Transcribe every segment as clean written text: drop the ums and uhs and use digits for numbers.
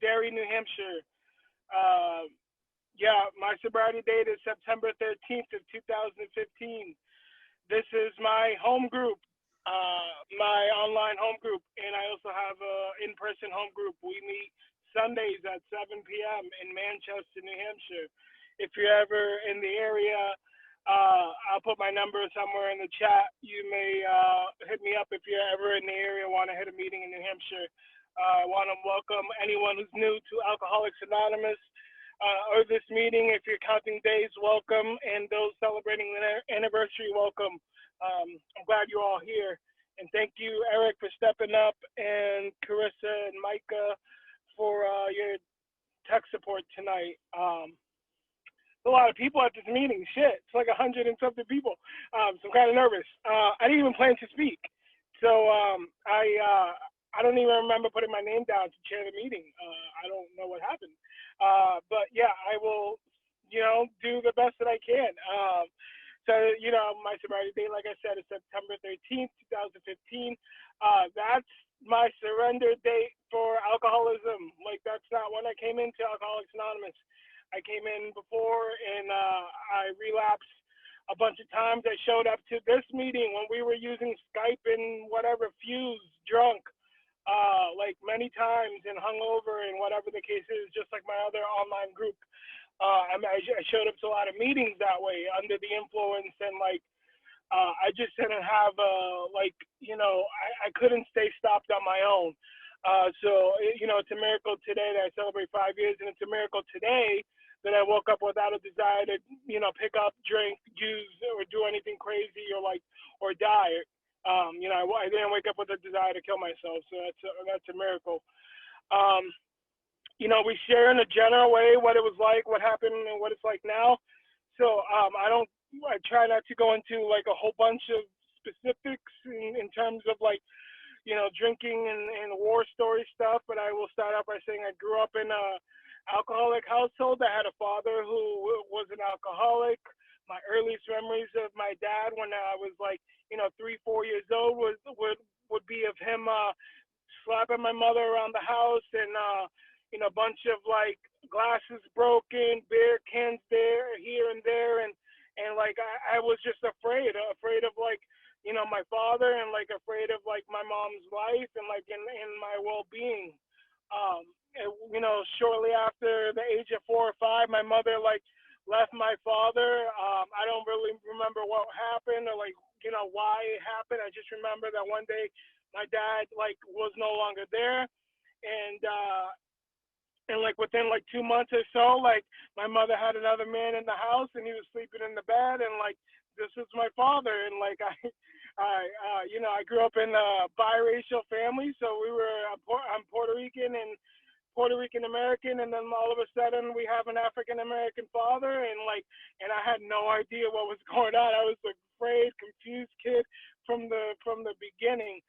Derry, New Hampshire. Yeah, my sobriety date is September 13th of 2015. This is my home group, my online home group, and I also have a in-person home group. We meet Sundays at 7 p.m. in Manchester, New Hampshire. If you're ever in the area, I'll put my number somewhere in the chat. You may hit me up if you're ever in the area, want to hit a meeting in New Hampshire. I want to welcome anyone who's new to Alcoholics Anonymous or this meeting. If you're counting days, welcome. And those celebrating the anniversary, welcome. I'm glad you're all here. And thank you, Eric, for stepping up, and Carissa and Micah for your tech support tonight. A lot of people at this meeting. Shit, it's like 100 and something people. So I'm kind of nervous. I didn't even plan to speak. So I don't even remember putting my name down to chair the meeting. I don't know what happened. But yeah, I will, do the best that I can. So, my sobriety date, like I said, is September 13th, 2015. That's my surrender date for alcoholism. Like, that's not when I came into Alcoholics Anonymous. I came in before, and I relapsed a bunch of times. I showed up to this meeting when we were using Skype and whatever, fused, drunk, like many times, and hungover, and whatever the case is, just like my other online group. I showed up to a lot of meetings that way, under the influence, and I just didn't have I couldn't stay stopped on my own. So it's a miracle today that I celebrate 5 years, and it's a miracle today that I woke up without a desire to, pick up, drink, use, or do anything crazy or die. I didn't wake up with a desire to kill myself, so that's a miracle. We share in a general way what it was like, what happened, and what it's like now. So I try not to go into a whole bunch of specifics in terms of drinking and war story stuff, but I will start out by saying I grew up in a alcoholic household. I had a father who was an alcoholic. My earliest memories of my dad when I was 3-4 years old would be of him slapping my mother around the house, and a bunch of glasses broken, beer cans there, here and there, and I was just afraid of my father, and afraid of my mom's life, and in my well-being. Shortly after the age of 4 or 5, my mother left my father. I don't really remember what happened or why it happened. I just remember that one day my dad was no longer there, and within 2 months or so, my mother had another man in the house, and he was sleeping in the bed, and this is my father. And I grew up in a biracial family, so I'm Puerto Rican and Puerto Rican American, and then all of a sudden we have an African American father, and I had no idea what was going on. I was afraid, confused kid from the beginning.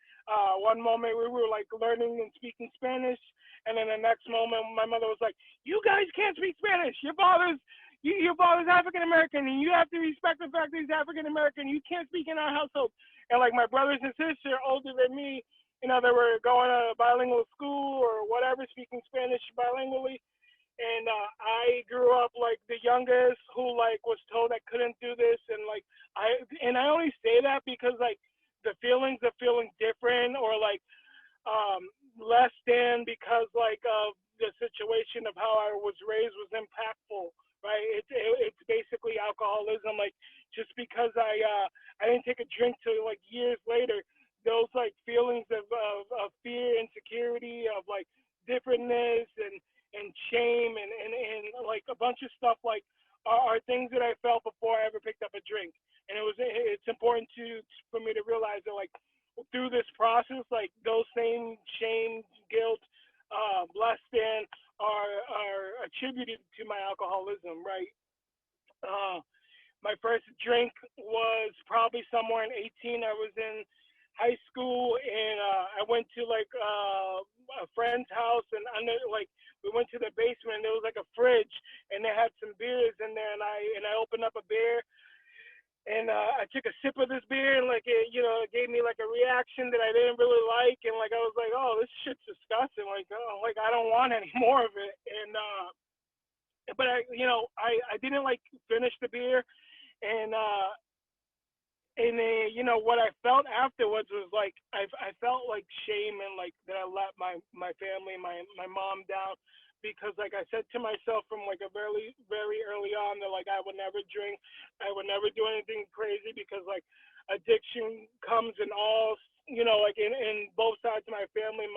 One moment we were learning and speaking Spanish, and then the next moment my mother was like, "You guys can't speak Spanish. Your father's African American, and you have to respect the fact that he's African American. You can't speak in our household." And my brothers and sisters older than me, they were going to bilingual school or whatever, speaking Spanish bilingually. And I grew up the youngest who was told I couldn't do this, and I only say that because the feelings of feeling different or less than because of the situation of how I was raised was impactful, right? It's basically alcoholism. Just because I didn't take a drink till years later, those feelings of fear, insecurity, of differentness and shame and a bunch of stuff are things that I felt before I ever picked up a drink. And it's important for me to realize that through this process, those same shame, guilt, less than are attributed to my alcoholism, right? My first drink was probably somewhere in 18. I was in high school, and I went to a friend's house, and we went to the basement, and there was a fridge, and they had some beers in there, and I opened up a beer, and I took a sip of this beer, and like it gave me like a reaction that I didn't really like, and like I was like, oh, this shit's disgusting. Like, like I don't want any more of it. And but I didn't like finish the beer, and what I felt afterwards was like I felt like shame, and like that I let my family, my mom down, because like I said to myself from like a very early on that like I would never drink, I would never do anything crazy, because like addiction comes in all, like in both sides of my family.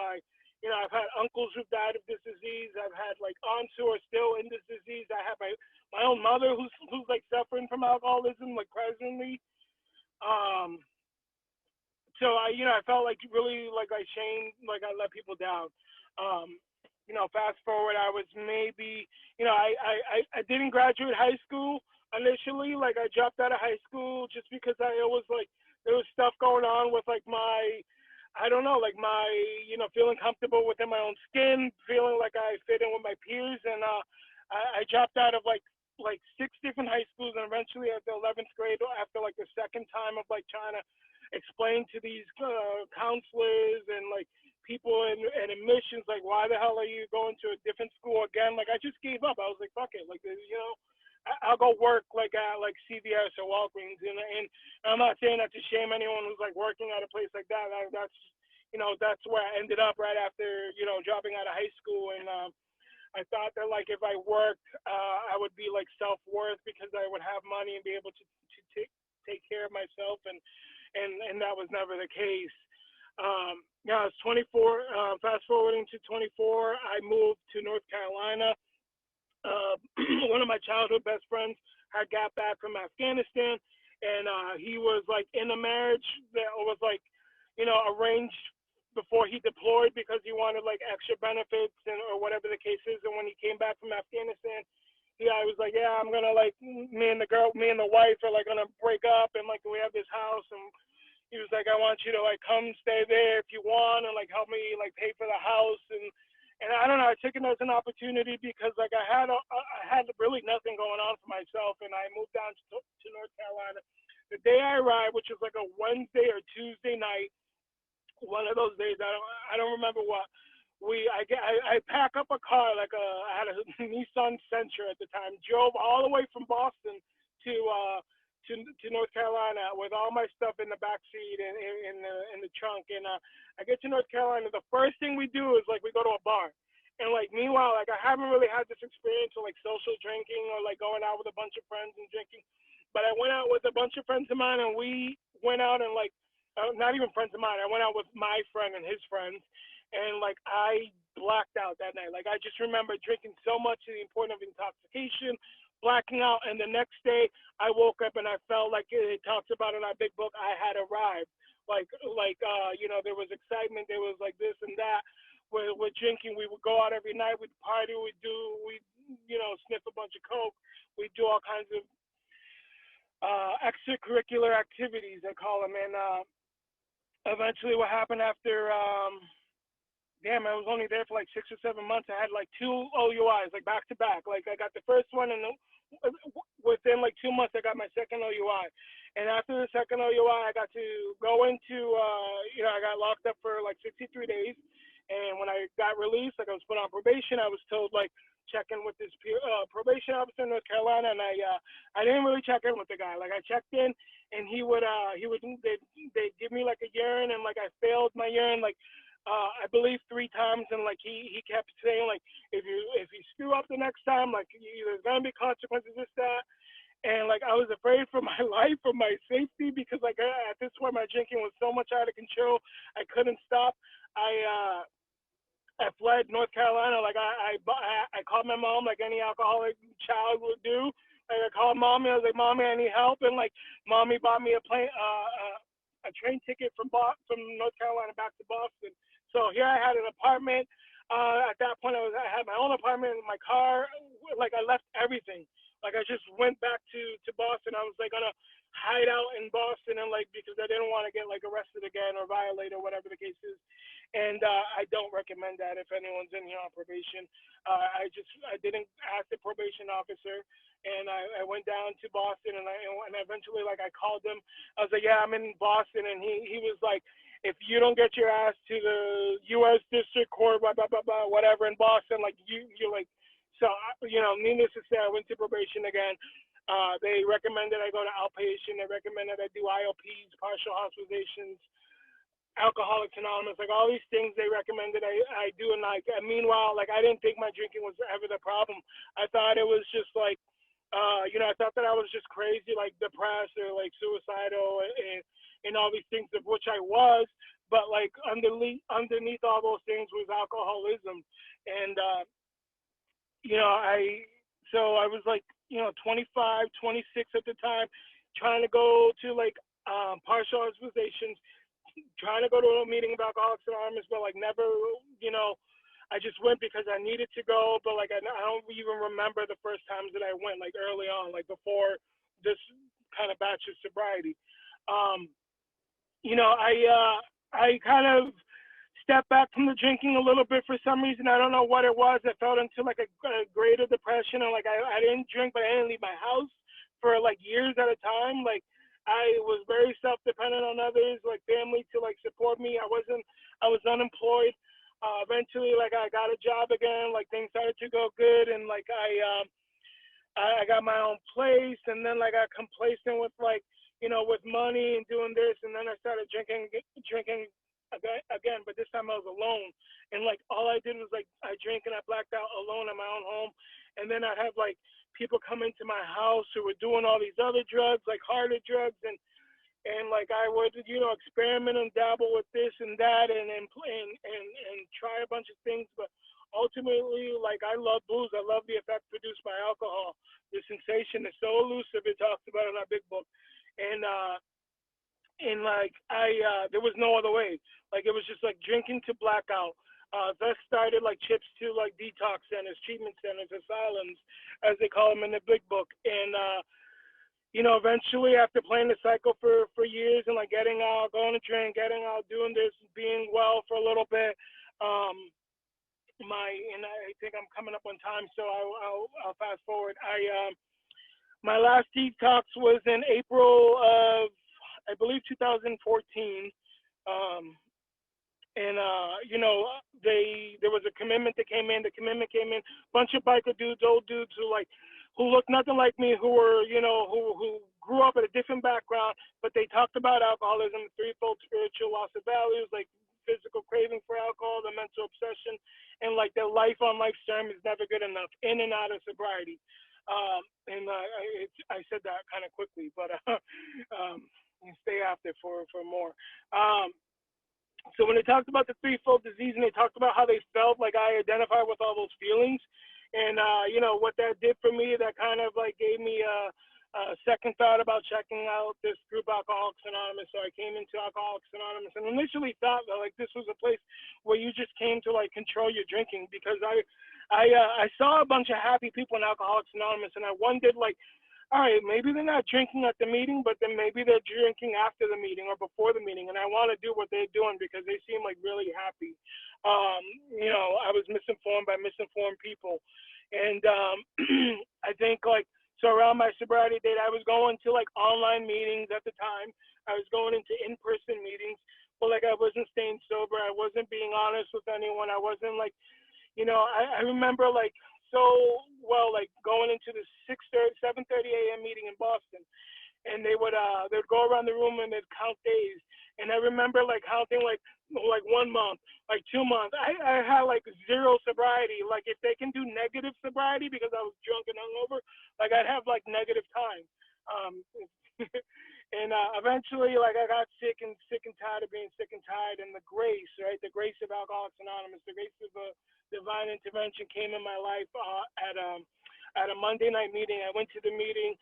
I've had uncles who died of this disease. I've had like aunts who are still in this disease. I have my own mother who's like suffering from alcoholism like presently. um so I felt like really like I shamed, like I let people down. um Fast forward, I was maybe, I didn't graduate high school initially. Like I dropped out of high school just because I was like, there was stuff going on with like I don't know, like my, feeling comfortable within my own skin, feeling like I fit in with my peers. And I dropped out of like six different high schools, and eventually at the 11th grade, after like the second time of like trying to explain to these counselors and like people in admissions, like, why the hell are you going to a different school again? Like, I just gave up. I was like, fuck it. Like, I'll go work like at like CVS or Walgreens. And I'm not saying that to shame anyone who's like working at a place like that. That's where I ended up right after, dropping out of high school. And I thought that like if I worked, I would be like self-worth, because I would have money and be able to take care of myself. And that was never the case. Yeah, I was 24. Fast forwarding to 24, I moved to North Carolina. Uh, One of my childhood best friends had got back from Afghanistan, and he was like in a marriage that was like, arranged before he deployed, because he wanted like extra benefits or whatever the case is. And when he came back from Afghanistan, I was like, yeah, I'm gonna like me and the wife are like gonna break up, and like we have this house. And he was like, I want you to like come stay there if you want, and like help me like pay for the house. And I don't know, I took it as an opportunity, because like I had really nothing going on for myself, and I moved down to North Carolina. The day I arrived, which was like a Wednesday or Tuesday night, one of those days, I don't remember what. I pack up a car, like I had a Nissan Sentra at the time, drove all the way from Boston to North Carolina with all my stuff in the back seat and in the trunk. And I get to North Carolina. The first thing we do is like we go to a bar. And like meanwhile, like I haven't really had this experience of like social drinking or like going out with a bunch of friends and drinking. But I went out with a bunch of friends of mine, and we went out and like not even friends of mine. I went out with my friend and his friends, and like I blacked out that night. Like I just remember drinking so much of the importance of intoxication, blacking out. And the next day I woke up and I felt like it talks about in our big book, I had arrived. There was excitement, there was like this and that. With drinking, we would go out every night, we'd party, we'd sniff a bunch of coke, we'd do all kinds of extracurricular activities, I call them. And eventually what happened after I was only there for like 6 or 7 months. I had like 2 OUIs, like back to back. Like I got the first one, and within like 2 months, I got my second OUI. And after the second OUI, I got to go into, I got locked up for like 63 days. And when I got released, like I was put on probation, I was told like check in with this probation officer in North Carolina, and I didn't really check in with the guy. Like I checked in, and they'd give me like a urine, and like I failed my urine like I believe 3 times, and like he kept saying like if you screw up the next time, like there's gonna be consequences, this that. And like I was afraid for my life, for my safety, because like at this point my drinking was so much out of control, I couldn't stop. I fled North Carolina. Like I called my mom like any alcoholic child would do. Like I called mommy. I was like, Mommy, I need help. And like mommy bought me a train ticket from North Carolina back to Boston. So here I had an apartment. At that point, I had my own apartment, my car. Like I left everything. Like I just went back to Boston. I was like gonna hide out in Boston and like because I didn't want to get like arrested again or violate or whatever the case is. And I don't recommend that if anyone's in here on probation. I didn't ask the probation officer, and I went down to Boston, and I eventually like I called him. I was like, yeah, I'm in Boston, and he was like, if you don't get your ass to the U.S. District Court, blah blah blah blah, whatever in Boston, like you're like, so needless to say, I went to probation again. They recommended I go to outpatient. They recommended I do IOPs, partial hospitalizations, Alcoholics Anonymous, like all these things they recommended I do. And like, meanwhile, like I didn't think my drinking was ever the problem. I thought it was just like, I thought that I was just crazy, like depressed or like suicidal and all these things of which I was. But like underneath all those things was alcoholism. And, so I was like, 25, 26 at the time, trying to go to like partial hospitalizations, trying to go to a meeting of Alcoholics Anonymous, but like never, I just went because I needed to go. But like I don't even remember the first times that I went, like early on, like before this kind of batch of sobriety. I kind of stepped back from the drinking a little bit for some reason. I don't know what it was. I fell into like a greater depression, and like I didn't drink, but I didn't leave my house for like years at a time. Like I was very self-dependent on others, like family, to like support me. I was unemployed. Eventually, like I got a job again. Like things started to go good, and like I got my own place, and then like I got complacent with like with money and doing this, and then I started drinking again. But this time I was alone, and like all I did was like I drank and I blacked out alone in my own home, and then I'd have like people come into my house who were doing all these other drugs, like harder drugs, and like I would, experiment and dabble with this and that, and try a bunch of things. But ultimately, like I love booze. I love the effect produced by alcohol. The sensation is so elusive. It talks about in our big book, and like there was no other way. Like it was just like drinking to blackout. Thus started like trips to like detox centers, treatment centers, asylums, as they call them in the big book. And eventually after playing the cycle for years and like getting out, going to drink, getting out, doing this, being well for a little bit, I think I'm coming up on time, so I'll fast forward. My last detox was in April of, I believe, 2014. There was a commitment that came in. The commitment came in, bunch of biker dudes, old dudes who looked nothing like me, who were, who grew up at a different background, but they talked about alcoholism, threefold spiritual loss of values, like physical craving for alcohol, the mental obsession, and like their life on life's term is never good enough, in and out of sobriety. I said that kind of quickly, but stay after for more. So when they talked about the threefold disease and they talked about how they felt, like I identified with all those feelings, and what that did for me, that kind of like gave me a second thought about checking out this group, Alcoholics Anonymous. So I came into Alcoholics Anonymous and initially thought that like this was a place where you just came to like control your drinking, because I saw a bunch of happy people in Alcoholics Anonymous, and I wondered like, all right, maybe they're not drinking at the meeting, but then maybe they're drinking after the meeting or before the meeting, and I want to do what they're doing because they seem like really happy. I was misinformed by misinformed people, and I think like, so around my sobriety date, I was going to like online meetings at the time. I was going into in-person meetings, but like I wasn't staying sober. I wasn't being honest with anyone. I wasn't like, I remember like so well, like going into the 7:30 a.m. meeting in Boston, and they would go around the room and they'd count days. And I remember like counting like 1 month, like 2 months. I had like zero sobriety. Like if they can do negative sobriety because I was drunk and hungover, like I'd have like negative time. And eventually, like I got sick and tired of being sick and tired. And the grace, right? The grace of Alcoholics Anonymous, the grace of divine intervention came in my life at a Monday night meeting. I went to the meeting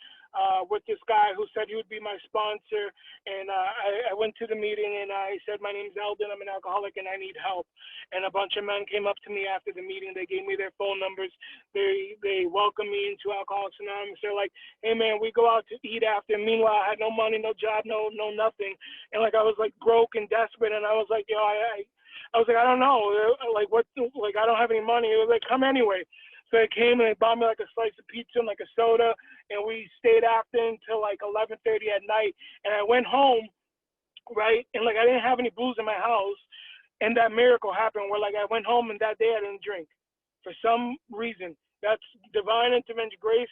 with this guy who said he would be my sponsor, and I went to the meeting and I said, my name's Eldin, I'm an alcoholic and I need help. And a bunch of men came up to me after the meeting. They gave me their phone numbers. They they welcomed me into Alcoholics Anonymous. They're like, hey man, we go out to eat after. Meanwhile, I had no money, no job, no nothing, and like I was like broke and desperate, and I was like, yo, I was like, I don't know, like what, like I don't have any money. It was like, come anyway. So they came and they bought me like a slice of pizza and like a soda, and we stayed after until like 11:30 at night, and I went home, right, and like I didn't have any booze in my house, and that miracle happened where like I went home and that day I didn't drink. For some reason, that's divine intervention, grace,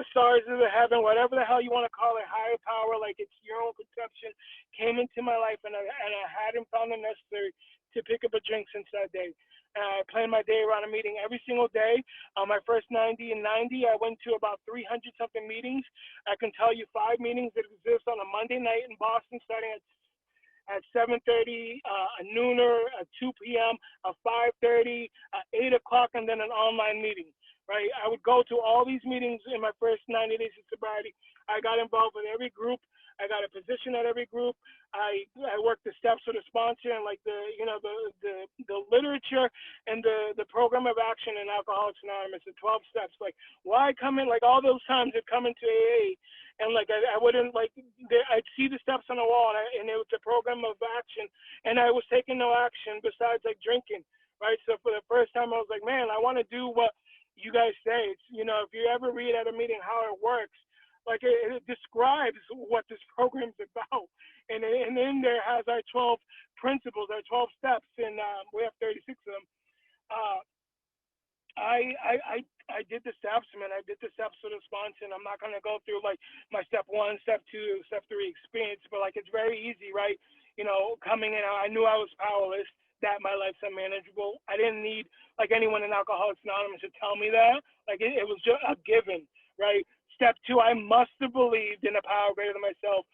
a stars of the heaven, whatever the hell you want to call it, higher power, like it's your own conception, came into my life, and I hadn't found it necessary to pick up a drink since that day. I planned my day around a meeting every single day. My first 90 and 90, I went to about 300 something meetings. I can tell you 5 meetings that exist on a Monday night in Boston, starting at 7:30, a nooner, a 2 p.m., a 5:30, 8 o'clock, and then an online meeting, right? I would go to all these meetings in my first 90 days of sobriety. I got involved with every group. I got a position at every group. I worked the steps with the sponsor and like the literature and the program of action in Alcoholics Anonymous, the 12 steps. Like why come in, like all those times I'd come into AA and like I wouldn't like, I'd see the steps on the wall and it was a program of action and I was taking no action besides like drinking, right? So for the first time I was like, man, I want to do what you guys say. It's, if you ever read at a meeting how it works, like it describes what this program's about, and in there has our 12 principles, our 12 steps, and we have 36 of them. I did the steps, man. I did the steps for the sponsor, and I'm not gonna go through like my step 1, step 2, step 3 experience, but like it's very easy, right? Coming in, I knew I was powerless, that my life's unmanageable. I didn't need like anyone in Alcoholics Anonymous to tell me that. Like it was just a given, right? Step 2, I must have believed in a power greater than myself,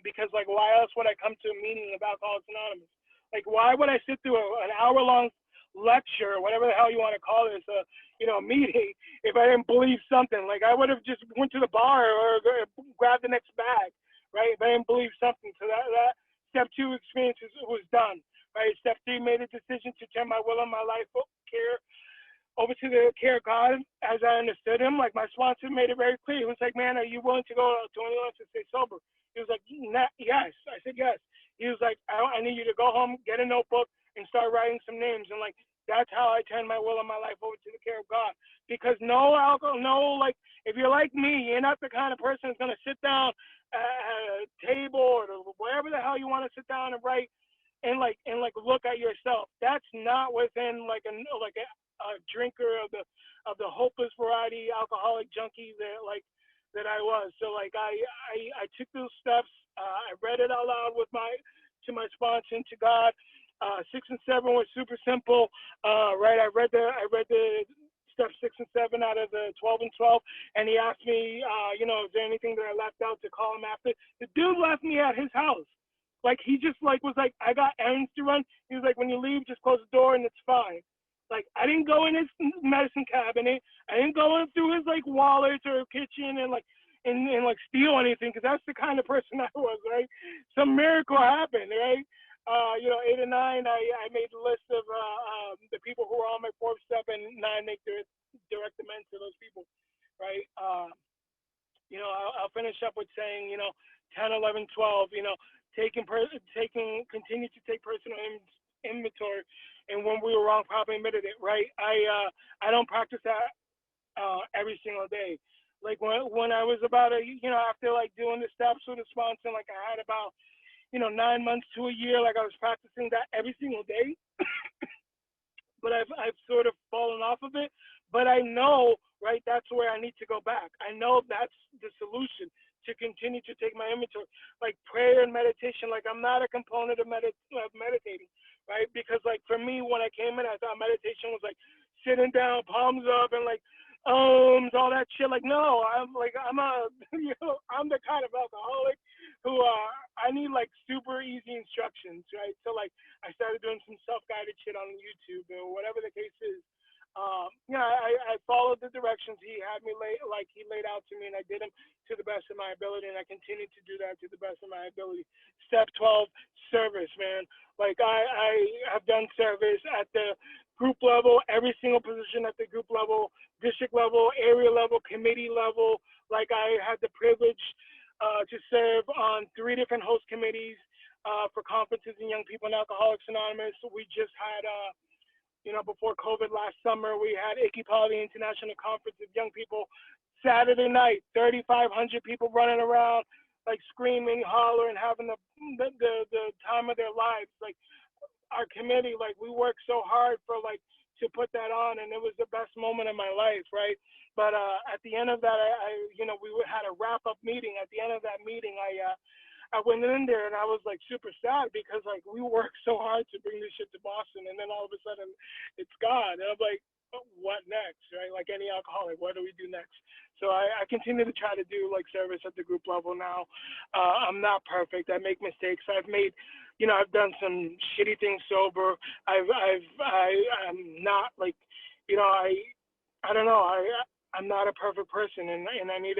because like why else would I come to a meeting of Alcoholics Anonymous? Like why would I sit through an hour-long lecture, whatever the hell you want to call this, meeting, if I didn't believe something? Like I would have just went to the bar or grabbed the next bag, right? If I didn't believe something. So that step 2 experience was done, right? Step 3, made a decision to turn my will and my life care over to the care of God as I understood him. Like my sponsor made it very clear. He was like, man, are you willing to go to anyone to stay sober? He was like, yes. I said, yes. He was like, I need you to go home, get a notebook, and start writing some names. And like, that's how I turned my will and my life over to the care of God. Because no alcohol, like, if you're like me, you're not the kind of person that's going to sit down at a table or wherever the hell you want to sit down and write and look at yourself. That's not within like a drinker of the hopeless variety alcoholic junkie that I was. So like I took those steps. I read it out loud to my sponsor and to God. 6 and 7 was super simple, right? I read the steps 6 and 7 out of the 12 and 12, and he asked me, is there anything that I left out to call him after? The dude left me at his house. Like he just was like, I got errands to run. He was like, when you leave, just close the door and it's fine. Like I didn't go in his medicine cabinet. I didn't go in through his like wallet or kitchen and steal anything, because that's the kind of person I was, right? Some miracle happened, right? 8 and 9, I made a list of the people who were on my 4th step, and 9 make direct amends to those people, right? I'll finish up with saying, 10, 11, 12, continue to take personal inventory, and when we were wrong, probably admitted it, right? I don't practice that every single day. Like when I was about after like doing the steps with the sponsor, like I had about 9 months to a year, like I was practicing that every single day. But I've sort of fallen off of it. But I know, right, that's where I need to go back. I know that's the solution, to continue to take my inventory. Like prayer and meditation, like I'm not a component of meditating, right? Because like for me, when I came in, I thought meditation was like sitting down, palms up, and like all that shit. Like no, I'm I'm the kind of alcoholic who I need like super easy instructions, right? So like I started doing some self-guided shit on YouTube or whatever the case is. I followed the directions he had me he laid out to me, and I did them to the best of my ability, and I continue to do that to the best of my ability. Step 12, service, man. Like I have done service at the group level, every single position at the group level, district level, area level, committee level. Like I had the privilege to serve on 3 different host committees for conferences in Young People in Alcoholics Anonymous. We just had, before COVID last summer, we had Icky Poly International Conference of Young People Saturday night, 3,500 people running around, like screaming, hollering, having the time of their lives. Like our committee, like we worked so hard for like to put that on, and it was the best moment of my life, right? But at the end of that, we had a wrap-up meeting. At the end of that meeting, I went in there and I was like super sad because like we worked so hard to bring this shit to Boston, and then all of a sudden it's gone. And I'm like, oh, what next, right? Like any alcoholic, what do we do next? So I continue to try to do like service at the group level now. I'm not perfect. I make mistakes. I've done some shitty things sober. I'm not like, I don't know. I'm not a perfect person, and I need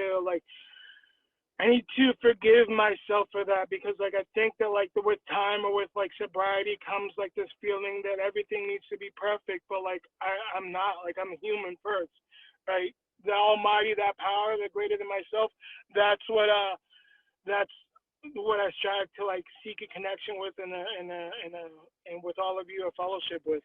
to forgive myself for that, because like I think that like with time or with like sobriety comes like this feeling that everything needs to be perfect, but like I'm not. Like I'm a human first, right? The Almighty, that power, the greater than myself. That's what I strive to like seek a connection with and with all of you a fellowship with.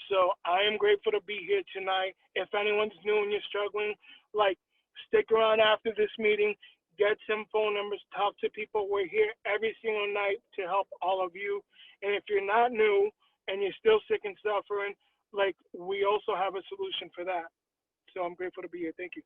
So I am grateful to be here tonight. If anyone's new and you're struggling, like stick around after this meeting, get some phone numbers, talk to people. We're here every single night to help all of you. And if you're not new and you're still sick and suffering, like we also have a solution for that. So I'm grateful to be here. Thank you.